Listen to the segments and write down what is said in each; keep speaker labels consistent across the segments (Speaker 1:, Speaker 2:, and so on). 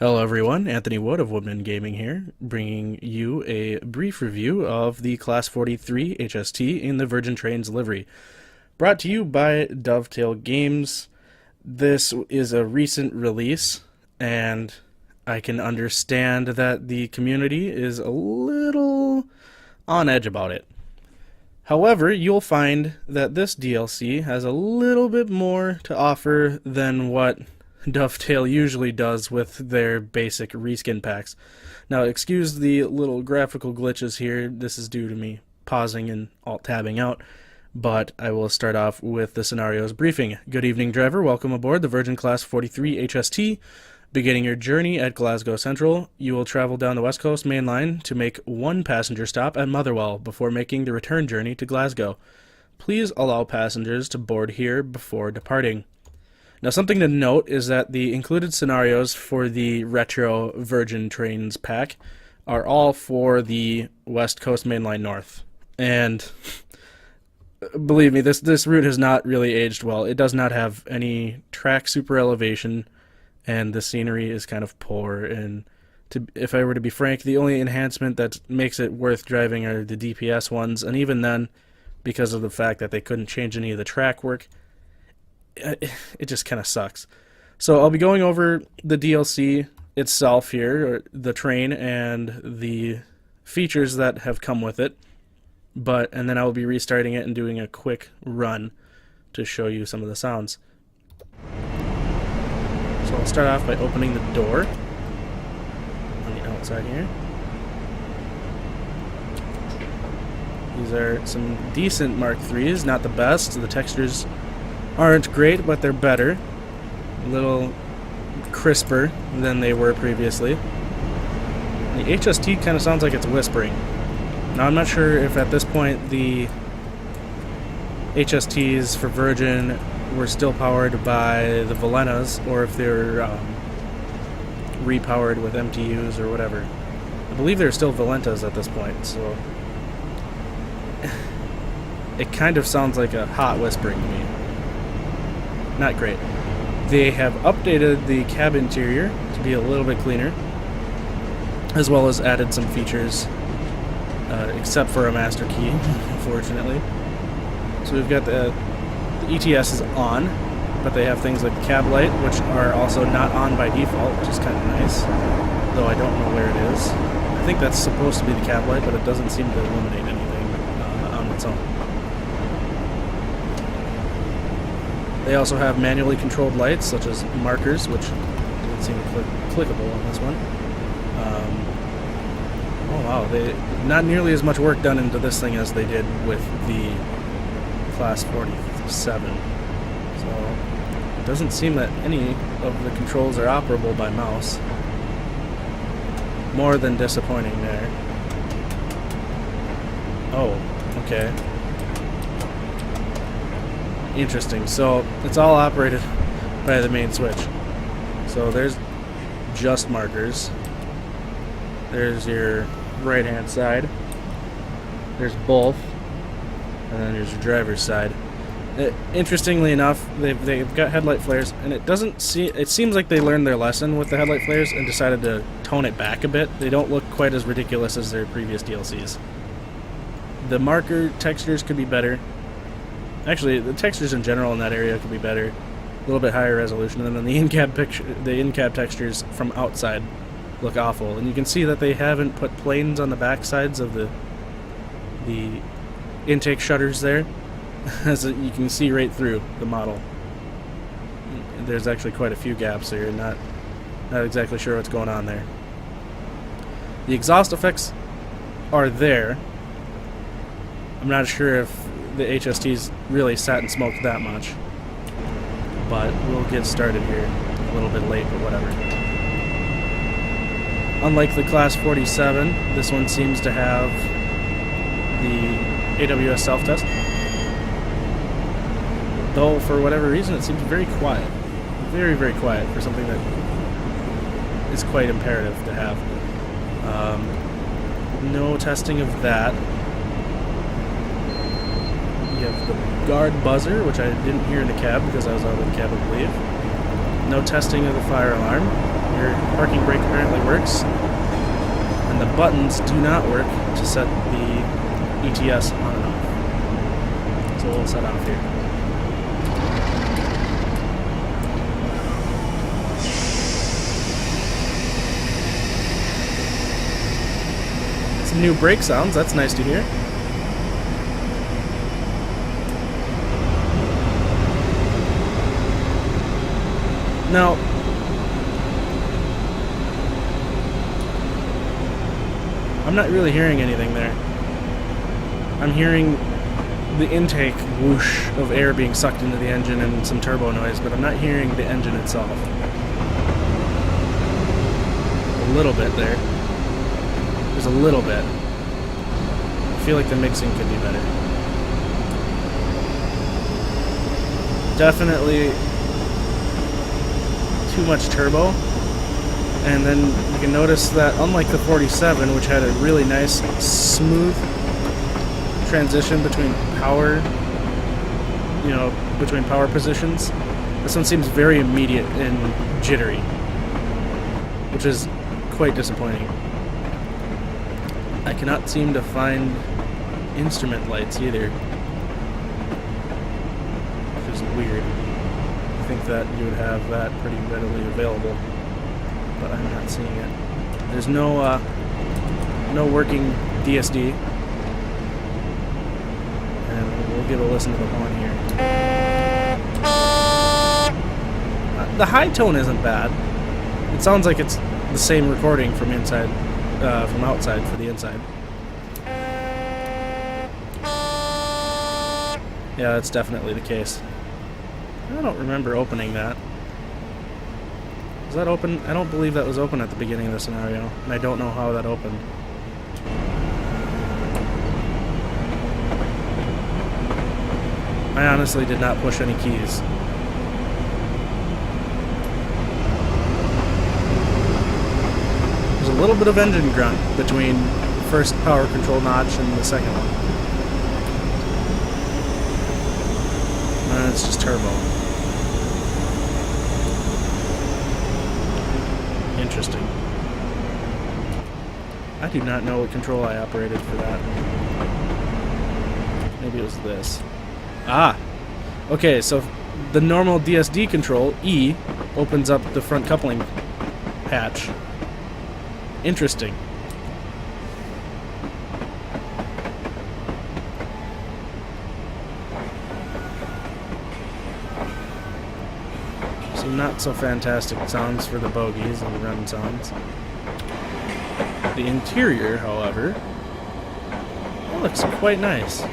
Speaker 1: Hello everyone, Anthony Wood of Woodman Gaming here, bringing you a brief review of the Class 43 HST in the Virgin Trains livery. Brought to you by Dovetail Games. This is a recent release, and I can understand that the community is a little on edge about it. However, you'll find that this DLC has a little bit more to offer than what Dovetail usually does with their basic reskin packs. Now, excuse the little graphical glitches here. This is due to me pausing and alt-tabbing out, but I will start off with the scenarios briefing. Good evening, driver. Welcome aboard the Virgin Class 43 HST. Beginning your journey at Glasgow Central, you will travel down the West Coast Main Line to make one passenger stop at Motherwell before making the return journey to Glasgow. Please allow passengers to board here before departing. Now, something to note is that the included scenarios for the Retro Virgin Trains pack are all for the West Coast Main Line North. And believe me, this route has not really aged well. It does not have any track super elevation, and the scenery is kind of poor. And if I were to be frank, the only enhancement that makes it worth driving are the DPS ones, and even then, because of the fact that they couldn't change any of the track work, it just kind of sucks. So I'll be going over the DLC itself here, or the train, and the features that have come with it. And then I will be restarting it and doing a quick run to show you some of the sounds. So I'll start off by opening the door on the outside here. These are some decent Mark IIIs, not the best. The textures aren't great, but they're better. A little crisper than they were previously. The HST kind of sounds like it's whispering. Now, I'm not sure if at this point the HSTs for Virgin were still powered by the Valentas, or if they're repowered with MTUs or whatever. I believe they're still Valentas at this point, so it kind of sounds like a hot whispering to me. Not great. They have updated the cab interior to be a little bit cleaner, as well as added some features, except for a master key, unfortunately. So we've got the ETS is on, but they have things like the cab light, which are also not on by default, which is kind of nice, though I don't know where it is. I think that's supposed to be the cab light, but it doesn't seem to illuminate anything on its own. They also have manually controlled lights, such as markers, which doesn't seem clickable on this one. Oh wow, not nearly as much work done into this thing as they did with the Class 47. So it doesn't seem that any of the controls are operable by mouse. More than disappointing there. Oh, okay. Interesting. So it's all operated by the main switch. So there's just markers. There's your right hand side. There's both. And then there's your driver's side. Interestingly enough, they've got headlight flares, and it seems like they learned their lesson with the headlight flares and decided to tone it back a bit. They don't look quite as ridiculous as their previous DLCs. The marker textures could be better. Actually, the textures in general in that area could be better, a little bit higher resolution, and then the in-cab textures from outside look awful. And you can see that they haven't put planes on the back sides of the intake shutters there, as you can see right through the model. There's actually quite a few gaps there. Not exactly sure what's going on there. The exhaust effects are there. I'm not sure if the HSTs really sat and smoked that much, but we'll get started here a little bit late, but whatever. Unlike the Class 47, this one seems to have the AWS self-test, though for whatever reason it seems very quiet. Very, very quiet for something that is quite imperative to have. No testing of that. You have the guard buzzer, which I didn't hear in the cab because I was out of the cab, I believe. No testing of the fire alarm. Your parking brake works, and the buttons do not work to set the ETS on and off. So we'll set off here. Some new brake sounds, that's nice to hear. Now, I'm not really hearing anything there. I'm hearing the intake whoosh of air being sucked into the engine and some turbo noise, but I'm not hearing the engine itself. A little bit there. There's a little bit. I feel like the mixing could be better. Definitely too much turbo. And then you can notice that unlike the 47, which had a really nice, smooth transition between power, between power positions, this one seems very immediate and jittery, which is quite disappointing. I cannot seem to find instrument lights either, which is weird. I think that you would have that pretty readily available, but I'm not seeing it. There's no working DSD, and we'll give a listen to the horn here. The high tone isn't bad. It sounds like it's the same recording from inside, from outside for the inside. Yeah, that's definitely the case. I don't remember opening that. Was that open? I don't believe that was open at the beginning of the scenario, and I don't know how that opened. I honestly did not push any keys. There's a little bit of engine grunt between the first power control notch and the second one. It's just turbo. Interesting. I do not know what control I operated for that. Maybe it was this. Ah! Okay, so the normal DSD control, E, opens up the front coupling hatch. Interesting. Some not so fantastic sounds for the bogies and the run sounds. The interior, however, it looks quite nice.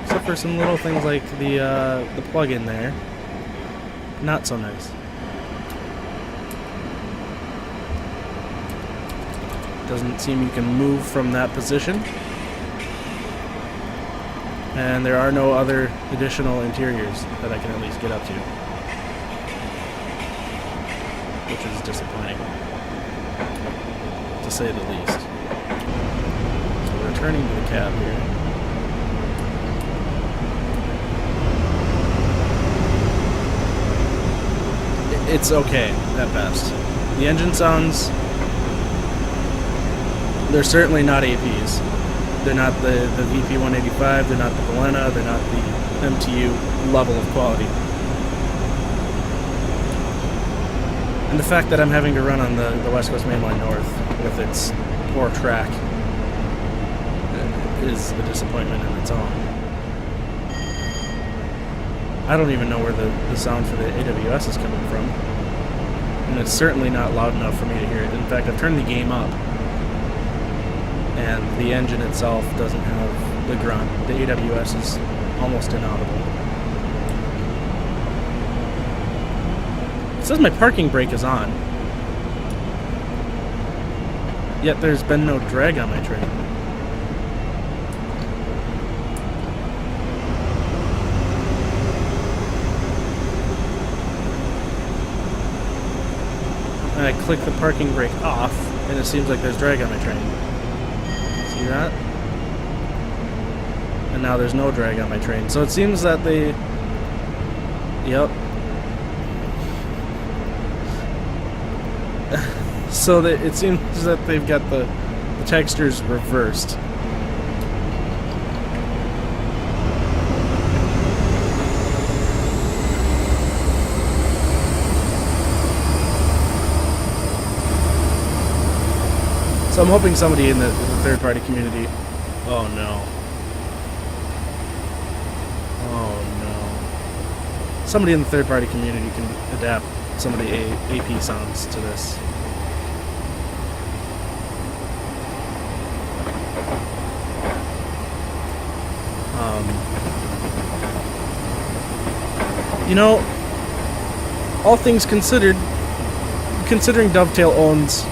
Speaker 1: Except for some little things like the plug-in there. Not so nice. Doesn't seem you can move from that position. And there are no other additional interiors that I can at least get up to. Which is disappointing, to say the least. So we're returning to the cab here. It's okay, at best. The engine sounds... They're certainly not APs. They're not the VP185, they're not the Valena, they're not the MTU level of quality. And the fact that I'm having to run on the West Coast Mainline North with its poor track is a disappointment in its own. I don't even know where the sound for the AWS is coming from. And it's certainly not loud enough for me to hear it. In fact, I've turned the game up. And the engine itself doesn't have the grunt. The AWS is almost inaudible. It says my parking brake is on. Yet there's been no drag on my train. And I click the parking brake off, and it seems like there's drag on my train. See that? And now there's no drag on my train. So it seems that they... Yep. So that it seems that they've got the textures reversed. So I'm hoping somebody in the third-party community... Oh no. Oh no. Somebody in the third-party community can adapt some of the AP sounds to this. You know, all things considered, considering Dovetail owns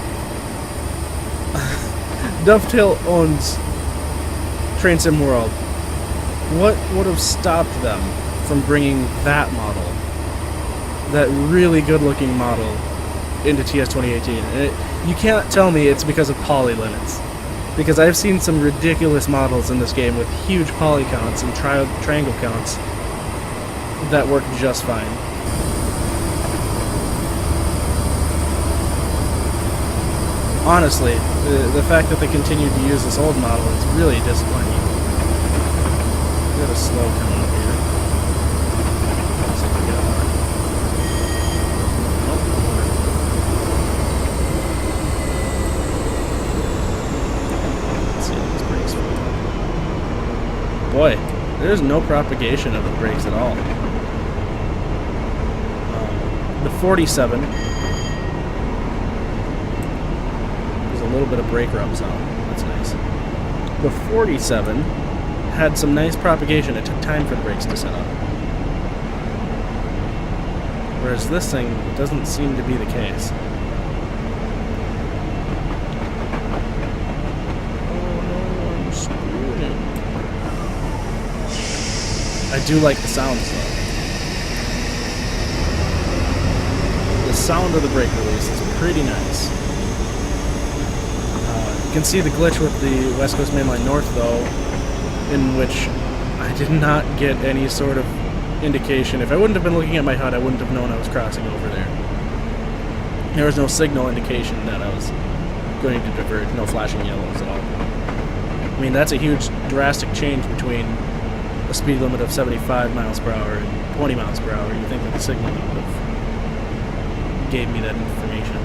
Speaker 1: Train Sim World, what would have stopped them from bringing that model, that really good-looking model, into TS 2018? And you can't tell me it's because of poly limits, because I've seen some ridiculous models in this game with huge poly counts and triangle counts that work just fine. Honestly, the fact that they continued to use this old model is really disappointing. We got a slow coming up here. Let's see if we got one. Let's see how these brakes feel. Boy, there's no propagation of the brakes at all. The 47, there's a little bit of brake rub sound. That's nice. The 47 had some nice propagation. It took time for the brakes to set up. Whereas this thing doesn't seem to be the case. Oh no, I'm screwing. I do like the sounds though. The sound of the brake release is pretty nice. You can see the glitch with the West Coast Mainline North though, in which I did not get any sort of indication. If I wouldn't have been looking at my HUD, I wouldn't have known I was crossing over there. There was no signal indication that I was going to diverge, no flashing yellows at all. I mean, that's a huge drastic change between a speed limit of 75 miles per hour and 20 miles per hour. You'd think that the signal would have gave me that information.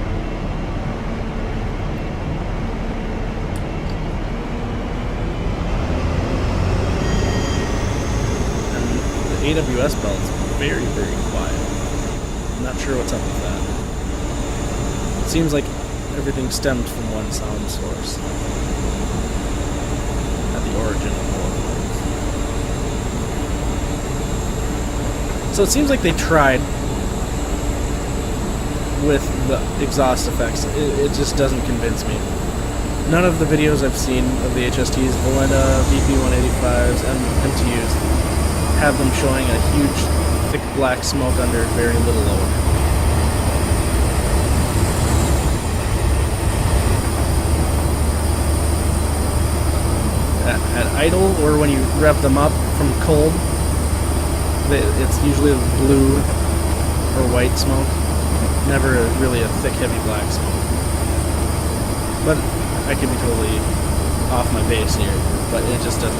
Speaker 1: And the AWS belt's very, very quiet. I'm not sure what's up with that. It seems like everything stemmed from one sound source at the origin of all of those. So it seems like they tried with the exhaust effects. It just doesn't convince me. None of the videos I've seen of the HSTs, Valena, VP185s, and MTUs have them showing a huge, thick black smoke under very little load. At idle, or when you rev them up from cold, it's usually blue or white smoke. Never really a thick, heavy black smoke. But I could be totally off my base here, but it just does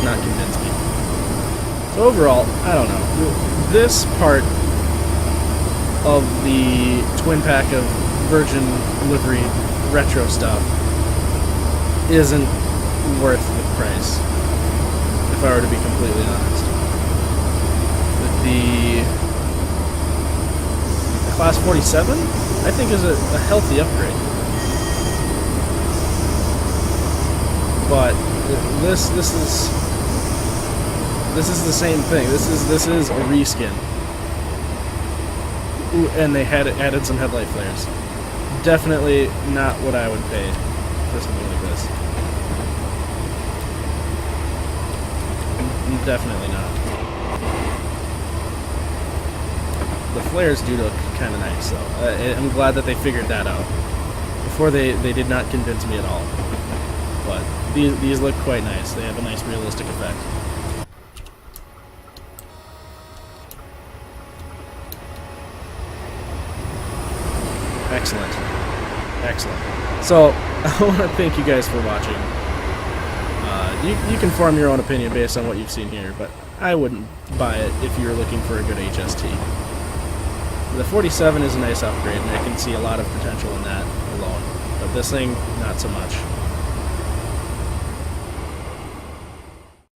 Speaker 1: not convince me. So overall, I don't know. This part of the twin pack of Virgin livery retro stuff isn't worth the price, if I were to be completely honest. The Class 47, I think, is a healthy upgrade. But this is the same thing. This is a reskin. Ooh, and they had added some headlight flares. Definitely not what I would pay for something like this. Definitely not. The flares do look kind of nice, though. I'm glad that they figured that out. Before, they did not convince me at all. But these look quite nice. They have a nice realistic effect. Excellent. Excellent. So, I want to thank you guys for watching. You can form your own opinion based on what you've seen here, but I wouldn't buy it if you were looking for a good HST. The 47 is a nice upgrade, and I can see a lot of potential in that alone, but this thing, not so much.